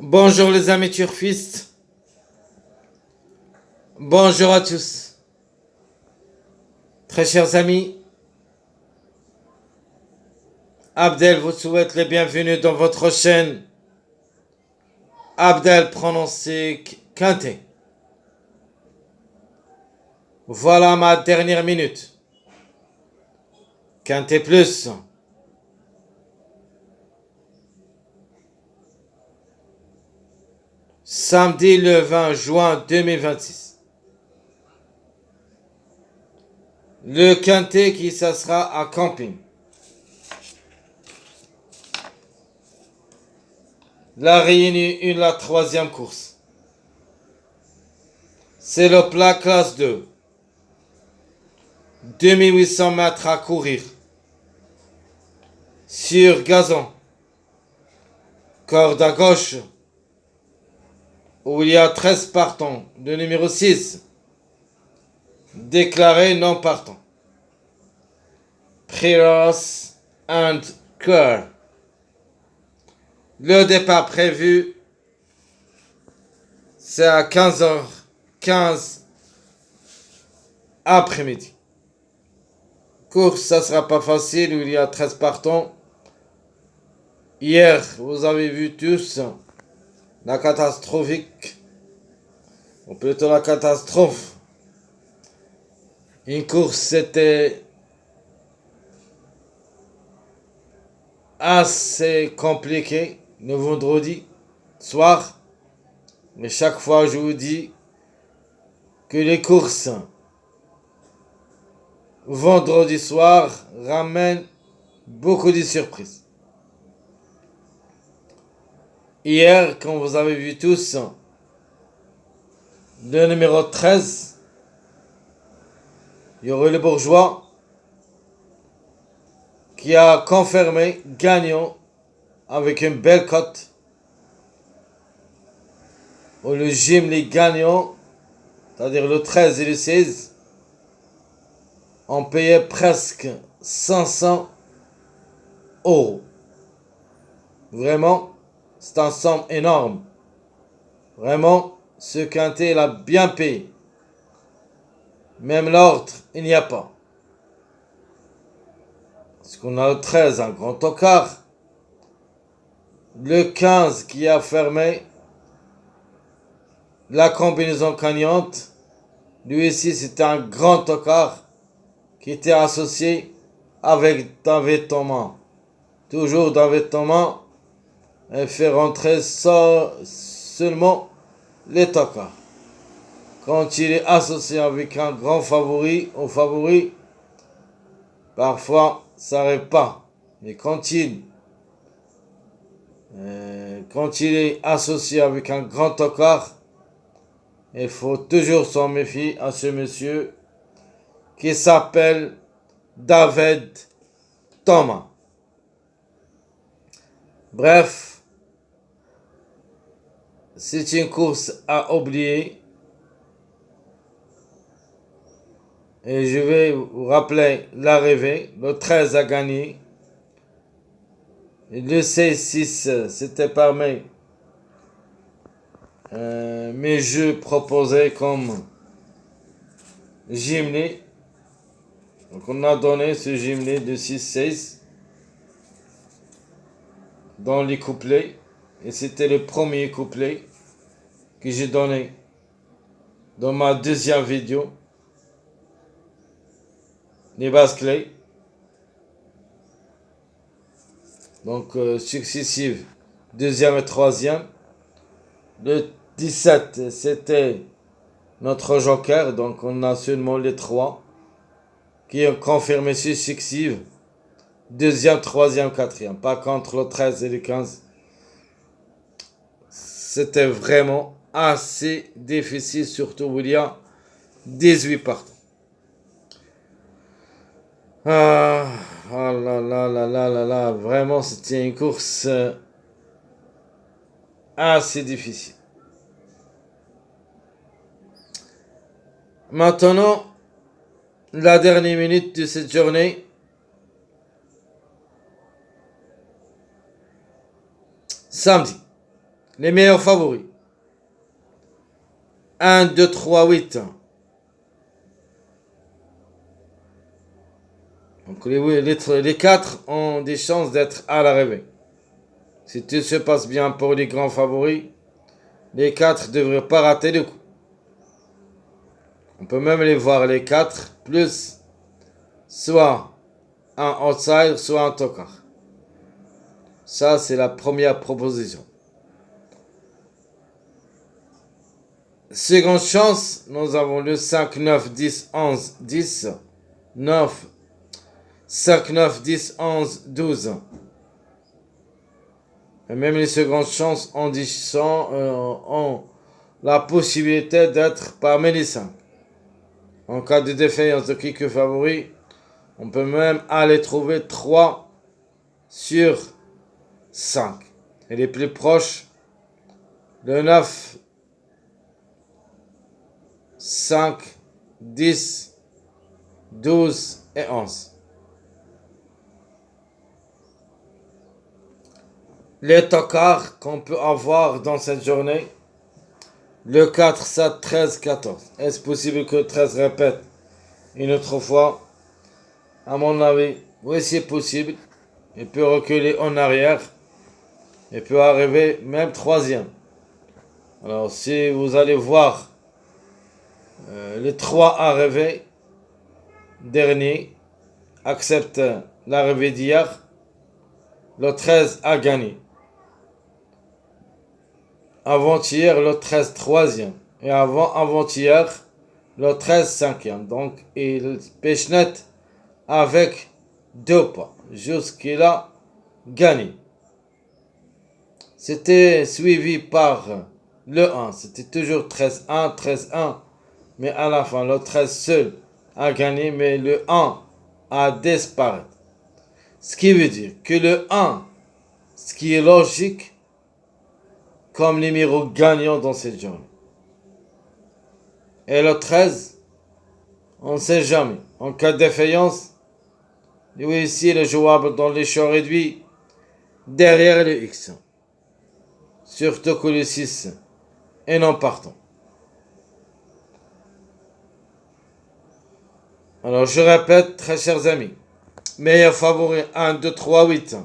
Bonjour les amis turfistes, bonjour à tous. Très chers amis, Abdel vous souhaite les bienvenus dans votre chaîne Abdel pronostic quintet. Voilà ma dernière minute. Quintet plus. Samedi le 20 juin 2026. Le quintet qui s'assera à camping. La réunie 1, la troisième course. C'est le plat classe 2. 2800 mètres à courir. Sur gazon. Corde à gauche. Où il y a 13 partants. Le numéro 6. Déclaré non partant. Priros and Cœur. Le départ prévu, c'est à 15h15 après-midi. Course, ça sera pas facile, où il y a 13 partants. Hier, vous avez vu tous la catastrophique, ou plutôt la catastrophe. Une course, c'était assez compliqué le vendredi soir. Mais chaque fois, je vous dis que les courses vendredi soir ramènent beaucoup de surprises. Hier, comme vous avez vu tous, le numéro 13, il y aurait le bourgeois qui a confirmé gagnant avec une belle cote. Ou le Gimli gagnant, c'est-à-dire le 13 et le 16, ont payé presque 500 euros. Vraiment, c'est un somme énorme. Vraiment, ce quintet, il a bien payé. Même l'ordre, il n'y a pas. Parce qu'on a le 13, un grand tocard. Le 15 qui a fermé la combinaison gagnante. Lui ici, c'était un grand tocard qui était associé avec David Thomas. Toujours David Thomas, et fait rentrer seulement les tocards. Quand il est associé avec un grand favori ou favori, parfois ça n'arrive pas. Mais quand il est associé avec un grand tocard, il faut toujours s'en méfier à ce monsieur qui s'appelle David Thomas. Bref, c'est une course à oublier. Et je vais vous rappeler l'arrivée. Le 13 a gagné. Le 16-6, c'était parmi mes jeux proposés comme Gimli. Donc on a donné ce Gimli de 6-16 dans les couplets. Et c'était le premier couplet que j'ai donné dans ma deuxième vidéo. Les bases clés. Donc successives, deuxième et troisième. Le 17, c'était notre joker, donc on a seulement les trois qui ont confirmé successives. Deuxième, troisième, quatrième. Pas contre le 13 et le 15. C'était vraiment assez difficile, surtout où il y a 18 partants. Ah là là là là là là, vraiment c'était une course assez difficile. Maintenant, la dernière minute de cette journée. Samedi. Les meilleurs favoris. 1, 2, 3, 8. Donc les 4 ont des chances d'être à l'arrivée. Si tout se passe bien pour les grands favoris, les 4 ne devraient pas rater le coup. On peut même les voir les 4 plus soit un outsider, soit un tocard. Ça, c'est la première proposition. Seconde chance, nous avons le 5, 9, 10, 11, 10, 9, 5, 9, 10, 11, 12. Et même les secondes chances ont la possibilité d'être parmi les 5. En cas de défaillance de quelques favoris, on peut même aller trouver 3 sur 5. Et les plus proches, le 9, 5, 10, 12 et 11. Les tocards qu'on peut avoir dans cette journée, le 4, 7, 13, 14. Est-ce possible que 13 répète une autre fois? À mon avis, oui, c'est possible. Il peut reculer en arrière. Il peut arriver même troisième. Alors, si vous allez voir les 3 arrivés derniers acceptent l'arrivée d'hier, le 13 a gagné. Avant-hier, le 13 troisième. Et avant-hier, le 13 cinquième. Donc, il pêche net avec 2 pas. Jusqu'il a gagné. C'était suivi par le 1. C'était toujours 13-1, 13-1. Mais à la fin, le 13 seul a gagné, mais le 1 a disparu. Ce qui veut dire que le 1, ce qui est logique, comme numéro gagnant dans cette journée. Et le 13, on ne sait jamais. En cas de défaillance, lui ici est jouable dans les champs réduits derrière le X. Surtout que le 6 est non partant. Alors je répète, très chers amis. Meilleur favori 1, 2, 3, 8.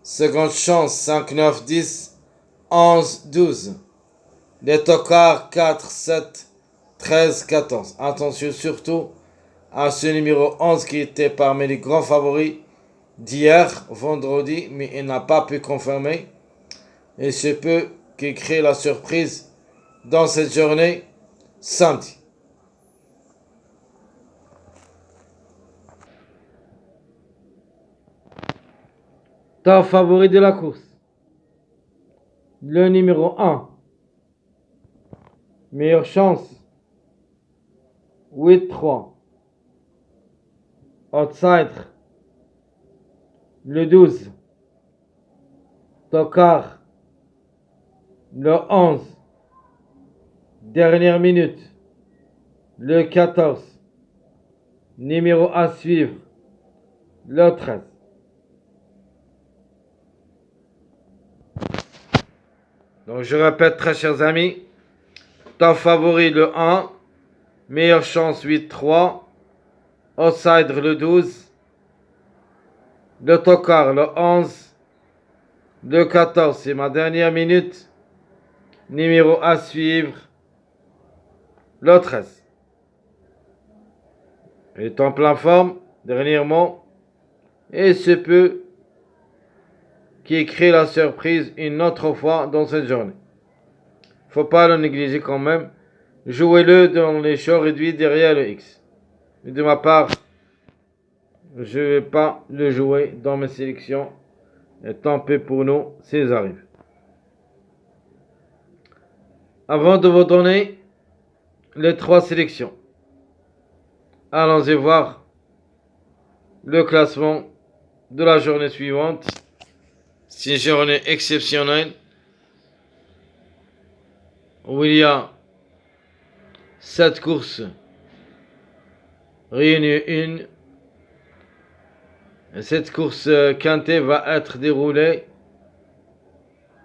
Seconde chance 5, 9, 10, 11, 12. Les tocards 4, 7, 13, 14. Attention surtout à ce numéro 11 qui était parmi les grands favoris d'hier, vendredi, mais il n'a pas pu confirmer. Et se peut qu'il crée la surprise dans cette journée samedi. Top favori de la course. Le numéro 1. Meilleure chance. 8-3. Outsider. Le 12. Tocard. Le 11. Dernière minute. Le 14. Numéro à suivre. Le 13. Donc je répète très chers amis. Top favori le 1. Meilleure chance 8-3. Outsider le 12. Le tocard le 11. Le 14, c'est ma dernière minute. Numéro à suivre, le 13. Il est en pleine forme, dernièrement. Et se peut qu'il crée la surprise une autre fois dans cette journée. Faut pas le négliger quand même. Jouez-le dans les champs réduits derrière le X. Mais de ma part, je ne vais pas le jouer dans mes sélections. Et tant pis pour nous, c'est arrive. Avant de vous donner les 3 sélections, allons-y voir le classement de la journée suivante. C'est une journée exceptionnelle où il y a 7 courses réunies une. Et cette course quintée va être déroulée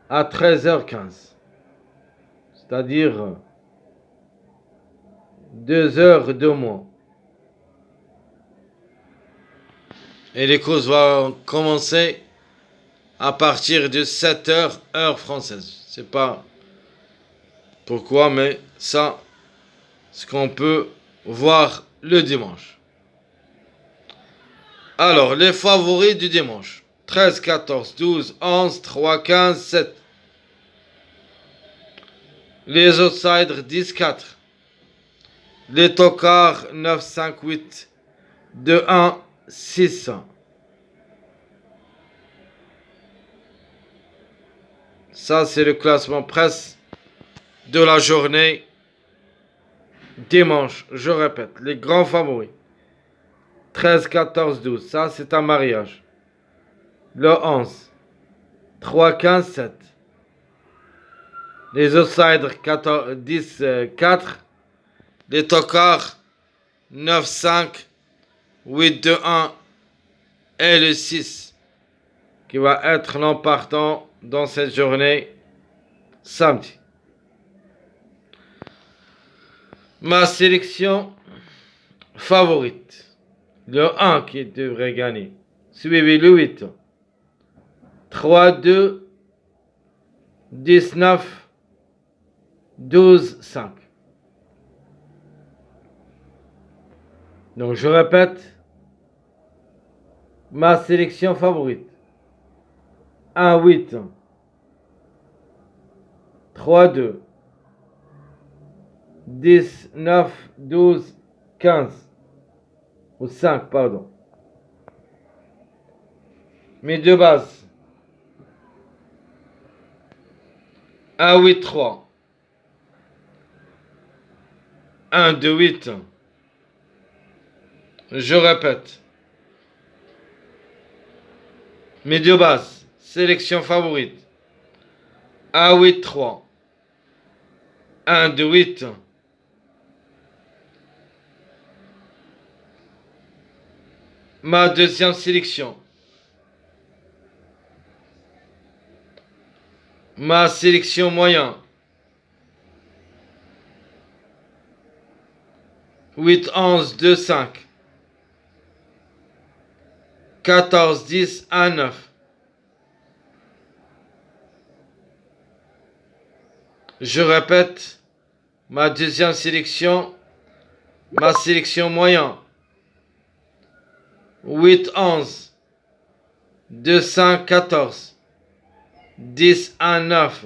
à 13h15. C'est-à-dire 2 heures de moins. Et les courses vont commencer à partir de 7h, heure française. Je sais pas pourquoi, mais ça, ce qu'on peut voir le dimanche. Alors, les favoris du dimanche. 13, 14, 12, 11, 3, 15, 7. Les outsiders 10, 4. Les tocards 9, 5, 8, 2, 1, 6. Ça, c'est le classement presse de la journée dimanche. Je répète, les grands favoris. 13, 14, 12. Ça, c'est un mariage. Le 11. 3, 15, 7. Les outsiders 14, 10, 4. Les tocards 9, 5, 8, 2, 1 et le 6 qui va être l'emportant dans cette journée samedi. Ma sélection favorite. Le 1 qui devrait gagner. Suivi le 8. 3, 2, 19, 12, 5. Donc je répète. Ma sélection favorite. 1, 8. 3, 2. 10, 9, 12, 15. Ou 5, pardon. Mes deux bases. 1, 8, 3. 1, 2, 8. Je répète. Mes deux bases. Sélection favorite. 1, 8, 3. 1, 2, 8. Ma deuxième sélection. Ma sélection moyen. 8, 11, 2, 5. 14, 10, 1, 9. Je répète. Ma deuxième sélection. Ma sélection moyen. 8, 11. 2, 5, 14. 10, 1, 9.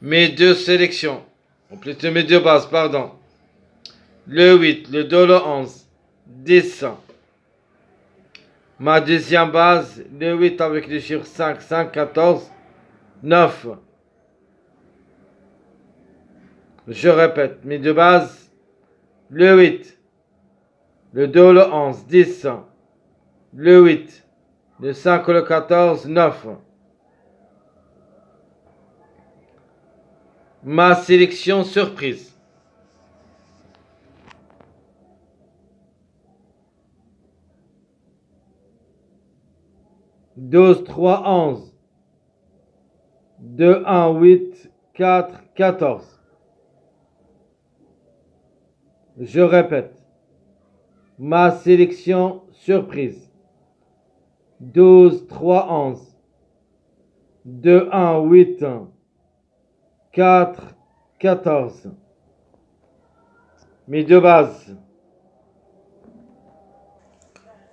Mes deux sélections. Ou plutôt mes deux bases, pardon. Le 8, le 2, le 11. 10. Ma deuxième base, le 8 avec le chiffre 5, 5, 14, 9. Je répète, mes deux bases, le 8, le 2, le 11, 10. Le 8, le 5, le 14, 9. Ma sélection surprise. 12, 3, 11. 2, 1, 8, 4, 14. Je répète. Ma sélection surprise. 12, 3, 11. 2, 1, 8, 4, 14. Mes deux bases.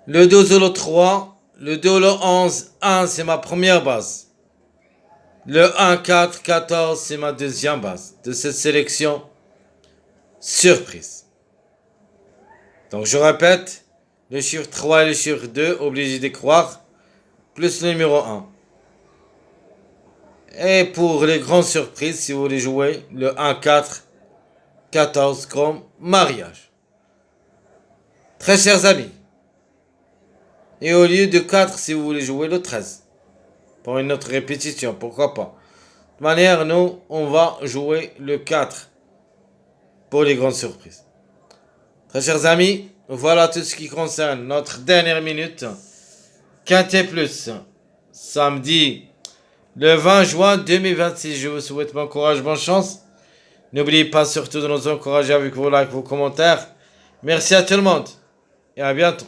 Le 12 et le 3, le 2 et le 11, 1 c'est ma première base. Le 1, 4, 14 c'est ma deuxième base de cette sélection surprise. Donc je répète, le chiffre 3 et le chiffre 2, obligé de croire, plus le numéro 1. Et pour les grandes surprises, si vous voulez jouer, le 1, 4, 14 comme mariage. Très chers amis. Et au lieu de 4, si vous voulez jouer le 13. Pour une autre répétition, pourquoi pas. De toute manière, nous, on va jouer le 4 pour les grandes surprises. Très chers amis, voilà tout ce qui concerne notre dernière minute. Quintet plus samedi le 20 juin 2026. Je vous souhaite bon courage, bonne chance. N'oubliez pas surtout de nous encourager avec vos likes, vos commentaires. Merci à tout le monde et à bientôt.